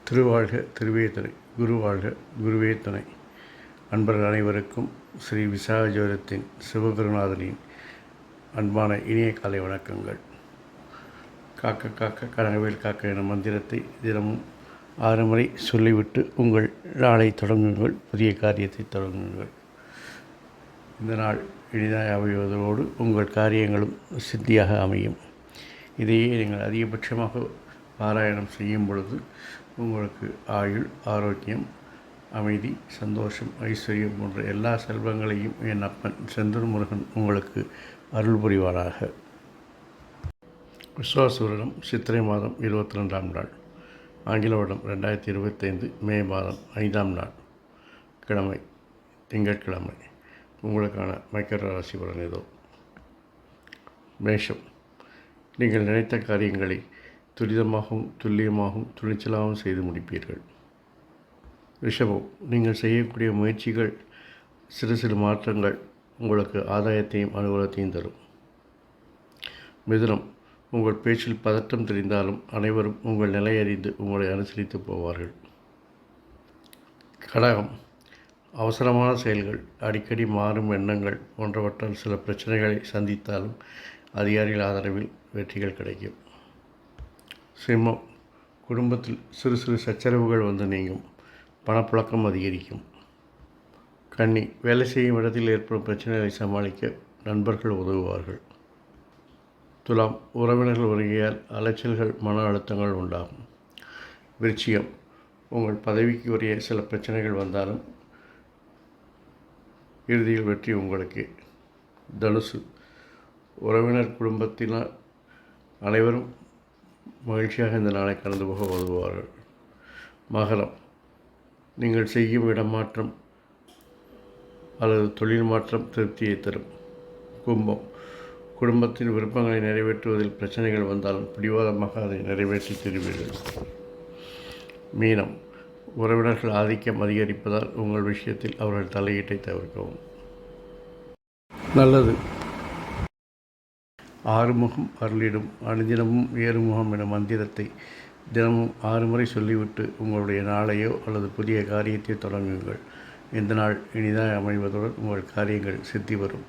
திருவாழ்க திருவே துணை, குருவாழ்க குருவே துணை. அன்பர்கள் அனைவருக்கும் ஸ்ரீ விசாகஜோதத்தின் சிவகுருநாதனின் அன்பான இனிய காலை வணக்கங்கள். காக்க காக்க கனகவேல் காக்க என மந்திரத்தை தினமும் 6 முறை சொல்லிவிட்டு உங்கள் நாளை தொடங்குங்கள், புதிய காரியத்தை தொடங்குங்கள். இந்த நாள் இனிதாக அமைவதோடு உங்கள் காரியங்களும் சித்தியாக அமையும். இதையே நீங்கள் அதிகபட்சமாக பாராயணம் செய்யும் பொழுது உங்களுக்கு ஆயுள், ஆரோக்கியம், அமைதி, சந்தோஷம், ஐஸ்வர்யம் போன்ற எல்லா செல்வங்களையும் என் அப்பன் செந்தூர் முருகன் உங்களுக்கு அருள் புரிவாராக. விஸ்வாச வருடம் சித்திரை மாதம் 22ஆம் நாள், ஆங்கில வருடம் 2025 மே மாதம் 5ஆம் நாள், கிழமை திங்கட்கிழமை. உங்களுக்கான மைக்கர ராசி பலன் இதோ. மேஷம், நீங்கள் நினைத்த காரியங்களை துரிதமாகவும் துல்லியமாகவும் துணிச்சலாகவும் செய்து முடிப்பீர்கள். ரிஷபம், நீங்கள் செய்யக்கூடிய முயற்சிகள் சிறு சிறு மாற்றங்கள் உங்களுக்கு ஆதாயத்தையும் அனுகூலத்தையும் தரும். மிதுனம், உங்கள் பேச்சில் பதட்டம் தெரிந்தாலும் அனைவரும் உங்கள் நிலை அறிந்து உங்களை அனுசரித்து போவார்கள். கடகம், அவசரமான செயல்கள், அடிக்கடி மாறும் எண்ணங்கள் போன்றவற்றால் சில பிரச்சனைகளை சந்தித்தாலும் அதிகாரிகள் ஆதரவில் வெற்றிகள் கிடைக்கும். சிம்மம், குடும்பத்தில் சிறு சிறு சச்சரவுகள் வந்து நீங்கும், பணப்புழக்கம் அதிகரிக்கும். கன்னி, வேலை செய்யும் இடத்தில் ஏற்படும் பிரச்சனைகளை சமாளிக்க நண்பர்கள் உதவுவார்கள். துலாம், உறவினர்கள் வருகையால் அலைச்சல்கள், மன அழுத்தங்கள் உண்டாகும். விருச்சிகம், உங்கள் பதவிக்கு உரிய சில பிரச்சனைகள் வந்தாலும் இறுதியில் வெற்றி உங்களுக்கு. தனுசு, உறவினர் குடும்பத்தினர் அனைவரும் மகிழ்ச்சியாக இந்த நாளை கடந்து போக உதவுவார்கள். மகரம், நீங்கள் செய்யும் இடமாற்றம் அல்லது தொழில் மாற்றம் திருப்தியை தரும். கும்பம், குடும்பத்தின் விருப்பங்களை நிறைவேற்றுவதில் பிரச்சனைகள் வந்தாலும் பிடிவாதமாக அதை நிறைவேற்றி தருவீர்கள். மீனம், உறவினர்கள் ஆதிக்கம் அதிகரிப்பதால் உங்கள் விஷயத்தில் அவர்கள் தலையீட்டை தவிர்க்கவும். நல்லது. ஆறுமுகம் அருளிடும் அனுதினமும் ஏறுமுகம் என மந்திரத்தை தினமும் 6 முறை சொல்லிவிட்டு உங்களுடைய நாளையோ அல்லது புதிய காரியத்தை தொடங்குங்கள். இந்த நாள் இனிதாக அமைவதுடன் உங்கள் காரியங்கள் சித்தி வரும்.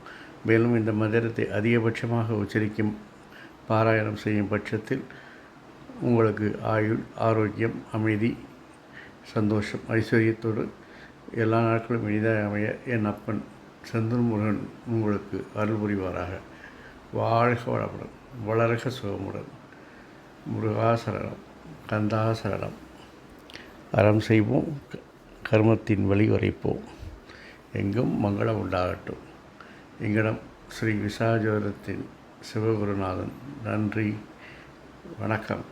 மேலும் இந்த மந்திரத்தை அதிகபட்சமாக உச்சரிக்கும் பாராயணம் செய்யும் பட்சத்தில் உங்களுக்கு ஆயுள், ஆரோக்கியம், அமைதி, சந்தோஷம், ஐஸ்வர்யத்தோடு எல்லா நாட்களும் இனிதாக அமைய என் அப்பன் செந்தூர் முருகன் உங்களுக்கு அருள் புரிவாராக. வாழ்க வளமுடன், வளர்க சுகமுடன். முருகாசரணம், கந்தாசரணம். அறம் செய்வோம், கர்மத்தின் வழி உரைப்போம், எங்கும் மங்களம் உண்டாகட்டும். எங்களிடம் ஸ்ரீ விசாகஜோதத்தின் சிவகுருநாதன். நன்றி, வணக்கம்.